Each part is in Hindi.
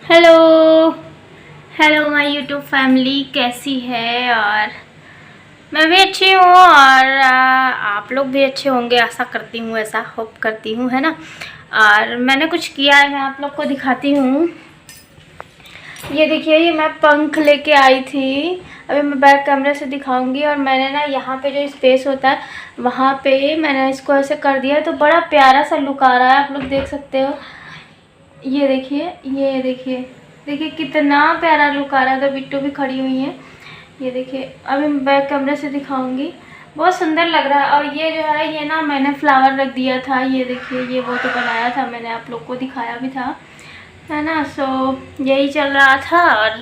Hello hello my YouTube family, कैसी है? और मैं भी अच्छी हूँ और आप लोग भी अच्छे होंगे, आशा करती हूँ, ऐसा होप करती हूँ, है ना। और मैंने कुछ किया है, मैं आप लोग को दिखाती हूँ। ये देखिए, ये मैं पंख लेके आई थी। अभी मैं बैक कैमरे से दिखाऊंगी। और मैंने ना यहाँ पे जो स्पेस होता है वहाँ पे मैंने इसको ऐसे कर दिया है, तो बड़ा प्यारा सा लुक आ रहा है, आप लोग देख सकते हो। ये देखिए, ये देखिए, देखिए कितना प्यारा लुक आ रहा है। तो बिट्टू भी खड़ी हुई है। ये देखिए, अभी मैं बैक कैमरे से दिखाऊंगी। बहुत सुंदर लग रहा है। और ये जो है, ये ना मैंने फ्लावर रख दिया था। ये देखिए, ये वो तो बनाया था मैंने, आप लोग को दिखाया भी था, है ना। सो यही चल रहा था। और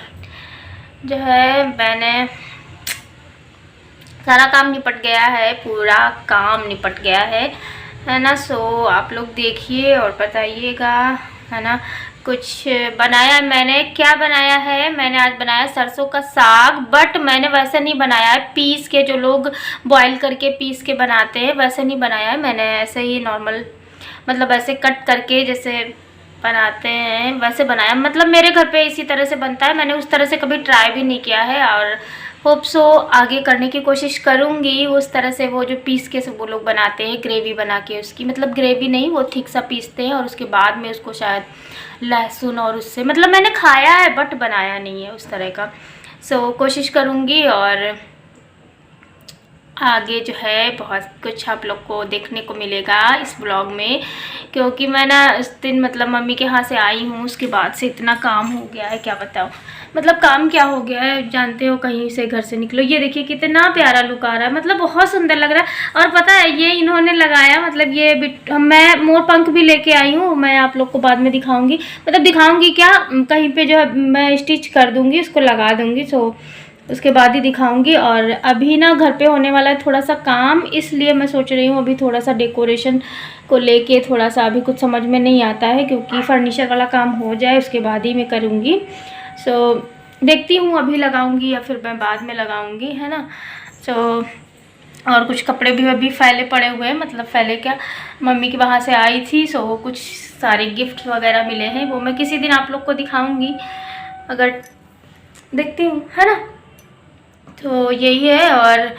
जो है, मैंने सारा काम निपट गया है, पूरा काम निपट गया है ना। सो आप लोग देखिए और बताइएगा, है ना। कुछ बनाया मैंने, क्या बनाया है? मैंने आज बनाया सरसों का साग, बट मैंने वैसे नहीं बनाया है पीस के, जो लोग बॉईल करके पीस के बनाते हैं वैसे नहीं बनाया है मैंने। ऐसे ही नॉर्मल, मतलब ऐसे कट करके जैसे बनाते हैं वैसे बनाया। मतलब मेरे घर पे इसी तरह से बनता है, मैंने उस तरह से कभी ट्राई भी नहीं किया है। और होप सो आगे करने की कोशिश करूँगी उस तरह से। वो जो पीस के सब वो लोग बनाते हैं ग्रेवी बना के उसकी, मतलब ग्रेवी नहीं, वो ठीक सा पीसते हैं और उसके बाद में उसको शायद लहसुन और उससे, मतलब मैंने खाया है बट बनाया नहीं है उस तरह का। सो कोशिश करूँगी। और आगे जो है बहुत कुछ आप लोग को देखने को मिलेगा इस ब्लॉग में, क्योंकि मैं ना इस दिन मतलब मम्मी के यहाँ से आई हूँ, उसके बाद से इतना काम हो गया है, क्या बताऊँ। मतलब काम क्या हो गया है, जानते हो, कहीं से घर से निकलो। ये देखिए कितना प्यारा लुक आ रहा है, मतलब बहुत सुंदर लग रहा है। और पता है, ये इन्होंने लगाया, मतलब ये मैं मोर पंख भी लेके आई हूँ, मैं आप लोग को बाद में दिखाऊंगी। मतलब दिखाऊंगी क्या, कहीं पे जो है मैं स्टिच कर दूँगी, उसको लगा दूँगी। सो उसके बाद ही दिखाऊंगी। और अभी ना घर पे होने वाला है थोड़ा सा काम, इसलिए मैं सोच रही हूँ अभी थोड़ा सा डेकोरेशन को लेके थोड़ा सा अभी कुछ समझ में नहीं आता है, क्योंकि फर्नीचर वाला काम हो जाए उसके बाद ही मैं करूँगी। सो देखती हूँ, अभी लगाऊंगी या फिर मैं बाद में लगाऊंगी, है ना। सो और कुछ कपड़े भी अभी फैले पड़े हुए हैं, मतलब फैले क्या, मम्मी की वहाँ से आई थी। सो कुछ सारे गिफ्ट वगैरह मिले हैं, वो मैं किसी दिन आप लोग को दिखाऊंगी, अगर देखती हूँ, है ना। तो यही है। और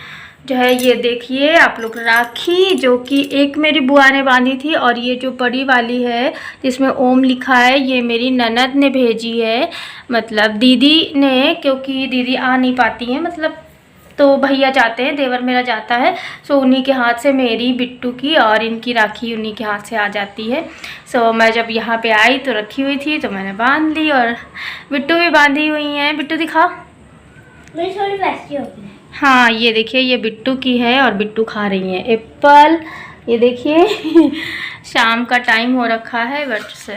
जो है, ये देखिए आप लोग, राखी जो कि एक मेरी बुआ ने बांधी थी, और ये जो बड़ी वाली है जिसमें ओम लिखा है, ये मेरी ननद ने भेजी है, मतलब दीदी ने, क्योंकि दीदी आ नहीं पाती हैं, मतलब तो भैया जाते हैं, देवर मेरा जाता है। सो उन्हीं के हाथ से मेरी, बिट्टू की और इनकी राखी उन्हीं के हाथ से आ जाती है। सो मैं जब यहाँ पे आई तो रखी हुई थी, तो मैंने बांध ली। और बिट्टू भी बांधी हुई हैं। बिट्टू दिखाओ। मेरी थोड़ी वैसी होगी। हाँ, ये देखिए, ये बिट्टू की है और बिट्टू खा रही है एप्पल। ये देखिए शाम का टाइम हो रखा है, बट से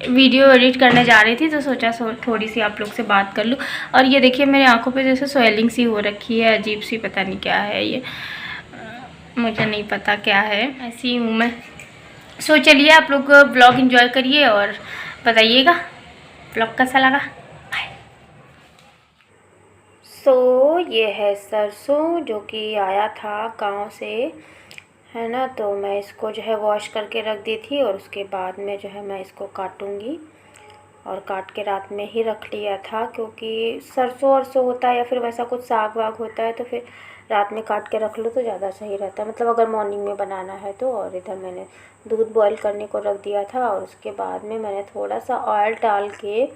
वीडियो एडिट करने जा रही थी तो सोचा थोड़ी सी आप लोग से बात कर लूँ। और ये देखिए, मेरे आंखों पे जैसे स्वेलिंग सी हो रखी है, अजीब सी, पता नहीं क्या है ये, मुझे नहीं पता क्या है, ऐसी हूँ मैं। सो चलिए, आप लोग ब्लॉग एंजॉय करिए और बताइएगा ब्लॉग कैसा लगा। सो ये है सरसों जो कि आया था गांव से, है ना। तो मैं इसको जो है वॉश करके रख दी थी, और उसके बाद में जो है मैं इसको काटूंगी। और काट के रात में ही रख लिया था, क्योंकि सरसों वरसों होता है या फिर वैसा कुछ साग वाग होता है तो फिर रात में काट के रख लो तो ज़्यादा सही रहता है, मतलब अगर मॉर्निंग में बनाना है तो। और इधर मैंने दूध बॉईल करने को रख दिया था, और उसके बाद में मैंने थोड़ा सा ऑयल डाल के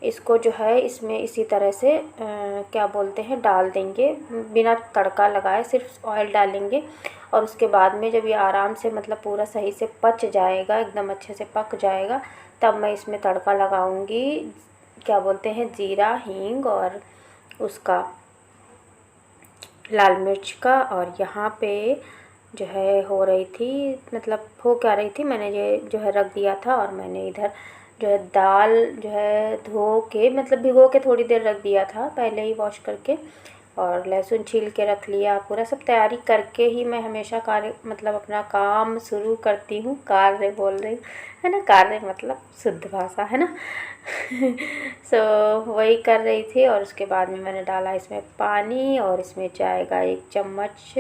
इसको जो है इसमें इसी तरह से क्या बोलते हैं, डाल देंगे, बिना तड़का लगाए सिर्फ ऑयल डालेंगे। और उसके बाद में जब ये आराम से, मतलब पूरा सही से पच जाएगा, एकदम अच्छे से पक जाएगा, तब मैं इसमें तड़का लगाऊंगी, क्या बोलते हैं, जीरा, हींग और उसका लाल मिर्च का। और यहाँ पे जो है हो रही थी, मतलब हो क्या रही थी, मैंने ये जो है रख दिया था। और मैंने इधर जो है दाल जो है धो के, मतलब भिगो के थोड़ी देर रख दिया था पहले ही वॉश करके, और लहसुन छील के रख लिया, पूरा सब तैयारी करके ही मैं हमेशा कार्य, मतलब अपना काम शुरू करती हूँ। कार्य बोल रही हूँ, है ना, कार्य मतलब शुद्ध भाषा, है ना। सो वही कर रही थी। और उसके बाद में मैंने डाला इसमें पानी, और इसमें जाएगा 1 चम्मच,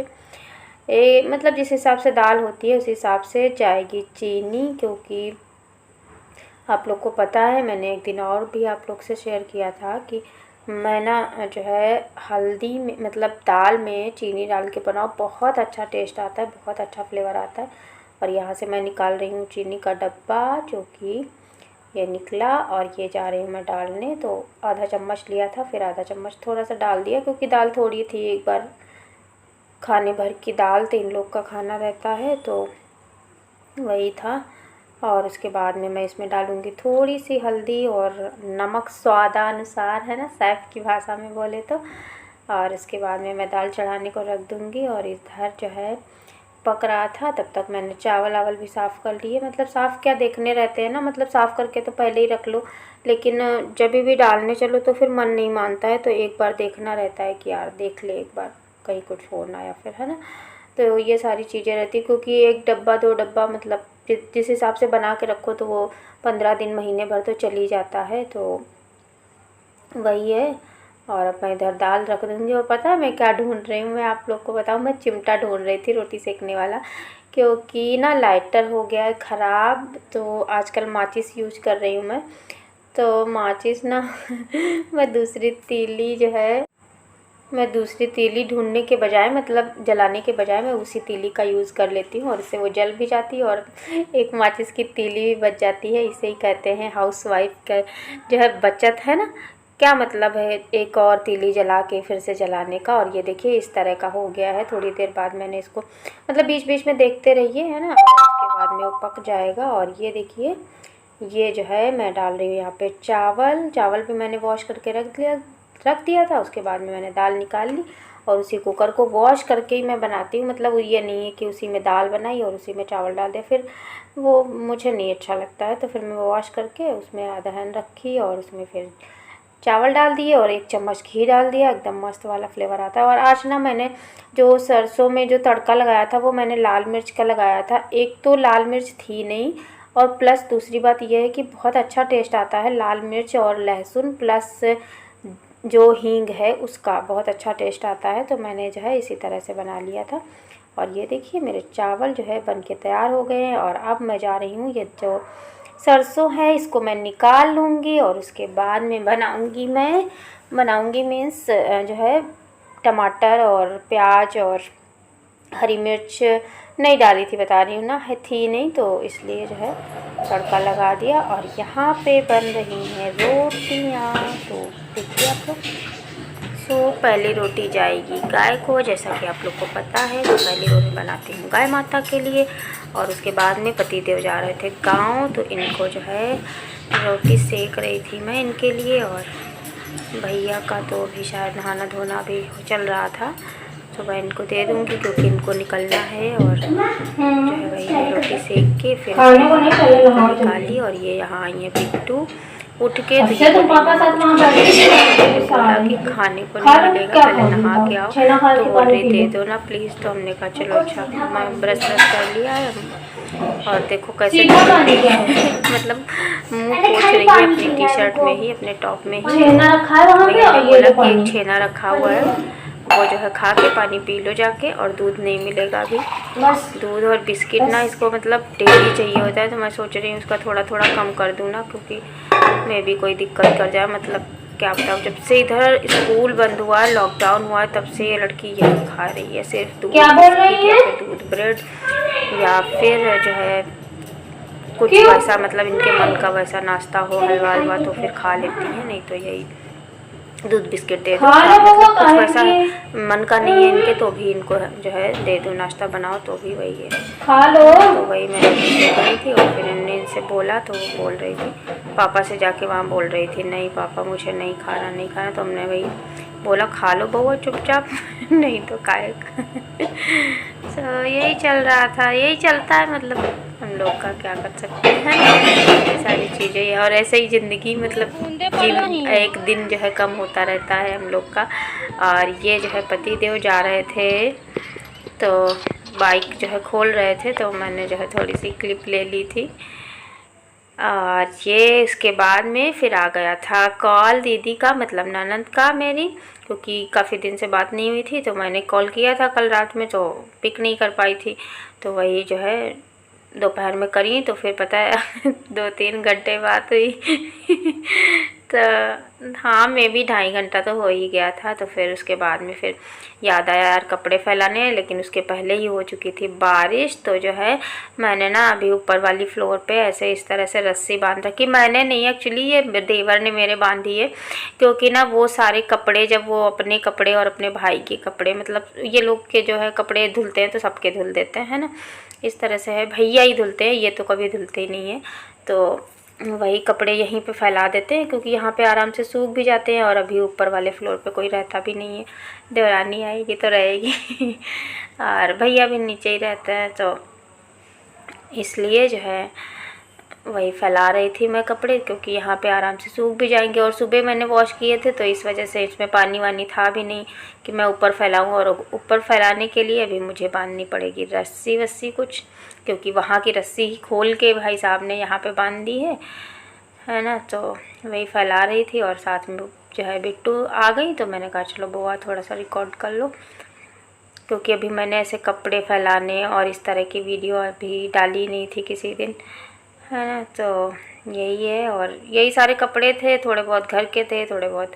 मतलब जिस हिसाब से दाल होती है उस हिसाब से जाएगी चीनी, क्योंकि आप लोग को पता है, मैंने एक दिन और भी आप लोग से शेयर किया था कि मैं ना जो है हल्दी में मतलब दाल में चीनी डाल के बनाओ, बहुत अच्छा टेस्ट आता है, बहुत अच्छा फ्लेवर आता है। और यहाँ से मैं निकाल रही हूँ चीनी का डब्बा, जो कि ये निकला, और ये जा रही हूँ मैं डालने। तो आधा चम्मच लिया था, फिर आधा चम्मच थोड़ा सा डाल दिया, क्योंकि दाल थोड़ी थी, एक बार खाने भर की दाल 3 लोग का खाना रहता है, तो वही था। और उसके बाद में मैं इसमें डालूँगी थोड़ी सी हल्दी और नमक स्वादानुसार, है ना, शेफ़ की भाषा में बोले तो। और इसके बाद में मैं दाल चढ़ाने को रख दूँगी। और इधर जो है पक रहा था, तब तक मैंने चावल वावल भी साफ़ कर लिए। मतलब साफ़ क्या देखने रहते हैं ना, मतलब साफ़ करके तो पहले ही रख लो, लेकिन जब भी डालने चलो तो फिर मन नहीं मानता है, तो एक बार देखना रहता है कि यार देख ले एक बार, कहीं कुछ हो ना या फिर, है ना। तो ये सारी चीज़ें रहती, क्योंकि 1 डब्बा 2 डब्बा मतलब जिस हिसाब से बना के रखो तो वो 15 दिन महीने भर तो चल ही जाता है, तो वही है। और अब मैं इधर दाल रख दूँगी। और पता है मैं क्या ढूंढ रही हूँ, मैं आप लोग को बताऊँ, मैं चिमटा ढूंढ रही थी रोटी सेकने वाला, क्योंकि ना लाइटर हो गया है ख़राब, तो आजकल माचिस यूज कर रही हूँ मैं। तो माचिस ना मैं दूसरी तीली ढूंढने के बजाय, मतलब जलाने के बजाय, मैं उसी तीली का यूज़ कर लेती हूँ, और इससे वो जल भी जाती है और एक माचिस की तीली भी बच जाती है। इसे ही कहते हैं हाउसवाइफ का जो है बचत, है ना। क्या मतलब है एक और तीली जला के फिर से जलाने का। और ये देखिए इस तरह का हो गया है। थोड़ी देर बाद मैंने इसको, मतलब बीच बीच में देखते रहिए, है ना, और उसके बाद में वो पक जाएगा। और ये देखिए, ये जो है मैं डाल रही हूँ यहाँ पे चावल भी मैंने वॉश करके रख दिया था। उसके बाद में मैंने दाल निकाल ली, और उसी कुकर को वॉश करके ही मैं बनाती हूँ। मतलब ये नहीं है कि उसी में दाल बनाई और उसी में चावल डाल दिया, फिर वो मुझे नहीं अच्छा लगता है। तो फिर मैं वॉश करके उसमें अदहन रखी, और उसमें फिर चावल डाल दिए और 1 चम्मच घी डाल दिया, एकदम मस्त वाला फ्लेवर आता है। और आज ना मैंने जो सरसों में जो तड़का लगाया था, वो मैंने लाल मिर्च का लगाया था। एक तो लाल मिर्च थी नहीं, और प्लस दूसरी बात यह है कि बहुत अच्छा टेस्ट आता है लाल मिर्च और लहसुन प्लस जो हींग है उसका, बहुत अच्छा टेस्ट आता है। तो मैंने जो है इसी तरह से बना लिया था। और ये देखिए मेरे चावल जो है बन के तैयार हो गए हैं। और अब मैं जा रही हूँ, ये जो सरसों है इसको मैं निकाल लूँगी, और उसके बाद में बनाऊँगी मीन्स जो है टमाटर और प्याज और हरी मिर्च नहीं डाली थी, बता रही हूँ ना, है थी नहीं, तो इसलिए जो है तड़का लगा दिया। और यहाँ पे बन रही हैं रोटियाँ, तो देखिए आप लोग। सो पहली रोटी जाएगी गाय को, जैसा कि आप लोग को पता है। तो पहली रोटी बनाती हूँ गाय माता के लिए, और उसके बाद में पतिदेव जा रहे थे गाँव, तो इनको जो है रोटी सेक रही थी मैं इनके लिए। और भैया का तो अभी शायद नहाना धोना भी चल रहा था, तो मैं इनको दे दूँगी क्योंकि इनको निकलना है। और जो है वही रोटी सेक के फिर निकाली। और ये यहाँ आई है बिट्टू उठ के, तो ये बोला कि खाने को नहीं मिलेगा, पहले नहा के आओ, तो बोल रही दे दो ना प्लीज़। तो हमने कहा चलो अच्छा, मैं ब्रश कर लिया है। और देखो कैसे मतलब मुँह पोंछ रही है अपनी टी-शर्ट में ही, अपने टॉप में ही। भैया ने बोला कि एक छेना रखा हुआ है, वो जो है खा के पानी पी लो जाके, और दूध नहीं मिलेगा अभी। दूध और बिस्किट ना इसको मतलब डेली चाहिए होता है, तो मैं सोच रही हूँ उसका थोड़ा थोड़ा कम कर दूँ ना, क्योंकि मैं भी कोई दिक्कत कर जाए। मतलब क्या बताऊँ, जब से इधर स्कूल बंद हुआ है, लॉकडाउन हुआ है, तब से ये लड़की यही खा रही है, सिर्फ दूध बिस्किट या फिर दूध ब्रेड, या फिर जो है कुछ वैसा, मतलब इनके मन का वैसा नाश्ता हो, हलवा हलवा, तो फिर खा लेती हैं, नहीं तो यही दूध बिस्किट दे दो। मतलब कुछ वैसा मन का नहीं है इनके, तो भी इनको जो है दे दो, नाश्ता बनाओ तो भी वही है, खा लो। तो वही मैं देख रही थी, और फिर इनने इनसे बोला, तो वो बोल रही थी पापा से जाके वहाँ बोल रही थी, नहीं पापा मुझे नहीं खाना। तो हमने वही बोला खा लो बउआ चुपचाप नहीं तो काय तो यही चल रहा था, यही चलता है, मतलब हम लोग का क्या कर सकते हैं, ये सारी चीज़ें। और ऐसे ही ज़िंदगी, मतलब एक दिन जो है कम होता रहता है हम लोग का। और ये जो है पतिदेव जा रहे थे, तो बाइक जो है खोल रहे थे, तो मैंने जो है थोड़ी सी क्लिप ले ली थी। और ये इसके बाद में फिर आ गया था कॉल दीदी का, मतलब ननद का मेरी, क्योंकि काफ़ी दिन से बात नहीं हुई थी, तो मैंने कॉल किया था कल रात में, तो पिक नहीं कर पाई थी। तो वही जो है दोपहर में करी तो फिर पता है 2-3 घंटे बात हुई तो हाँ मैं भी 2.5 घंटा तो हो ही गया था। तो फिर उसके बाद में फिर याद आया यार कपड़े फैलाने, लेकिन उसके पहले ही हो चुकी थी बारिश। तो जो है मैंने ना अभी ऊपर वाली फ्लोर पे ऐसे इस तरह से रस्सी बांध रखी। मैंने नहीं, एक्चुअली ये देवर ने मेरे बांधी है, क्योंकि ना वो सारे कपड़े जब वो अपने कपड़े और अपने भाई के कपड़े, मतलब ये लोग के जो है कपड़े धुलते हैं तो सबके धुल देते हैं ना, इस तरह से है। भैया ही धुलते हैं, ये तो कभी धुलते ही नहीं है। तो वही कपड़े यहीं पे फैला देते हैं, क्योंकि यहाँ पे आराम से सूख भी जाते हैं। और अभी ऊपर वाले फ्लोर पे कोई रहता भी नहीं है, देवरानी आएगी तो रहेगी और भैया भी नीचे ही रहते हैं, तो इसलिए जो है वही फैला रही थी मैं कपड़े, क्योंकि यहाँ पे आराम से सूख भी जाएंगे। और सुबह मैंने वॉश किए थे तो इस वजह से इसमें पानी वानी था भी नहीं कि मैं ऊपर फैलाऊँ। और ऊपर फैलाने के लिए अभी मुझे बांधनी पड़ेगी रस्सी वस्सी कुछ, क्योंकि वहाँ की रस्सी ही खोल के भाई साहब ने यहाँ पे बांध दी है ना। तो वही फैला रही थी और साथ में जो है बिट्टू आ गई, तो मैंने कहा चलो बुआ थोड़ा सा रिकॉर्ड कर लो, क्योंकि अभी मैंने ऐसे कपड़े फैलाने और इस तरह की वीडियो अभी डाली नहीं थी किसी दिन, है ना। तो यही है, और यही सारे कपड़े थे, थोड़े बहुत घर के थे, थोड़े बहुत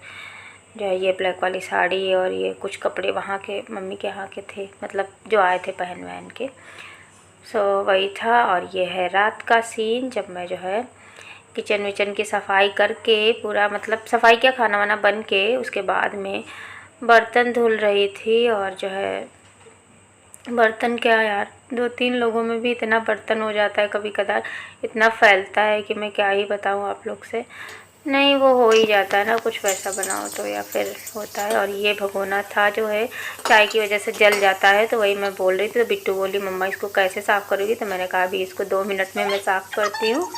जो है ये ब्लैक वाली साड़ी और ये कुछ कपड़े वहाँ के मम्मी के यहाँ के थे, मतलब जो आए थे पहन वहन के। सो वही था। और ये है रात का सीन, जब मैं जो है किचन विचन की सफाई करके पूरा, मतलब सफाई क्या, खाना वाना बन के उसके बाद में बर्तन धुल रही थी। और जो है बर्तन क्या यार, 2-3 लोगों में भी इतना बर्तन हो जाता है कभी कदार, इतना फैलता है कि मैं क्या ही बताऊँ आप लोग से। नहीं वो हो ही जाता है ना, कुछ वैसा बनाओ तो, या फिर होता है। और ये भगोना था जो है चाय की वजह से जल जाता है, तो वही मैं बोल रही थी। तो बिट्टू बोली मम्मा इसको कैसे साफ़ करोगी, तो मैंने कहा अभी इसको 2 मिनट में मैं साफ़ करती हूँ।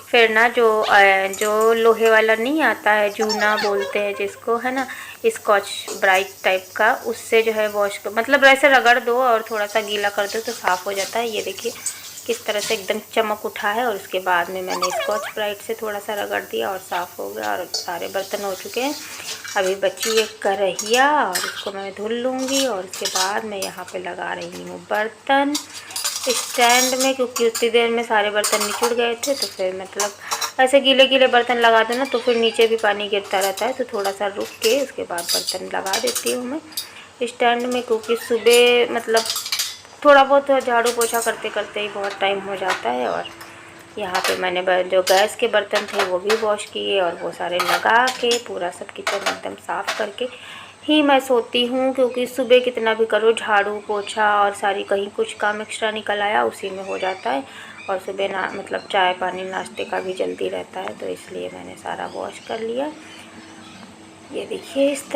फिर ना जो लोहे वाला नहीं आता है, जूना बोलते हैं जिसको, है ना, स्कॉच ब्राइट टाइप का, उससे जो है वॉश को, मतलब ऐसे रगड़ दो और थोड़ा सा गीला कर दो तो साफ़ हो जाता है। ये देखिए किस तरह से एकदम चमक उठा है। और उसके बाद में मैंने स्कॉच ब्राइट से थोड़ा सा रगड़ दिया और साफ़ हो गया, और सारे बर्तन हो चुके हैं। अभी बची एक कढ़ैया और इसको मैं धुल लूँगी। और उसके बाद मैं यहाँ पे लगा रही हूँ बर्तन स्टैंड में, क्योंकि उतनी देर में सारे बर्तन निचुड़ गए थे। तो फिर मतलब ऐसे गीले गीले बर्तन लगा दो ना तो फिर नीचे भी पानी गिरता रहता है, तो थोड़ा सा रुक के उसके बाद बर्तन लगा देती हूँ मैं स्टैंड में, क्योंकि सुबह मतलब थोड़ा बहुत झाड़ू पोछा करते करते ही बहुत टाइम हो जाता है। और यहाँ पे मैंने जो गैस के बर्तन थे वो भी वॉश किए, और वो सारे लगा के पूरा सब किचन एकदम साफ़ करके ही मैं सोती हूँ, क्योंकि सुबह कितना भी करो झाड़ू पोछा और सारी कहीं कुछ काम एक्स्ट्रा निकल आया उसी में हो जाता है। और सुबह ना मतलब चाय पानी नाश्ते का भी जल्दी रहता है, तो इसलिए मैंने सारा वॉश कर लिया। ये देखिए इस तरह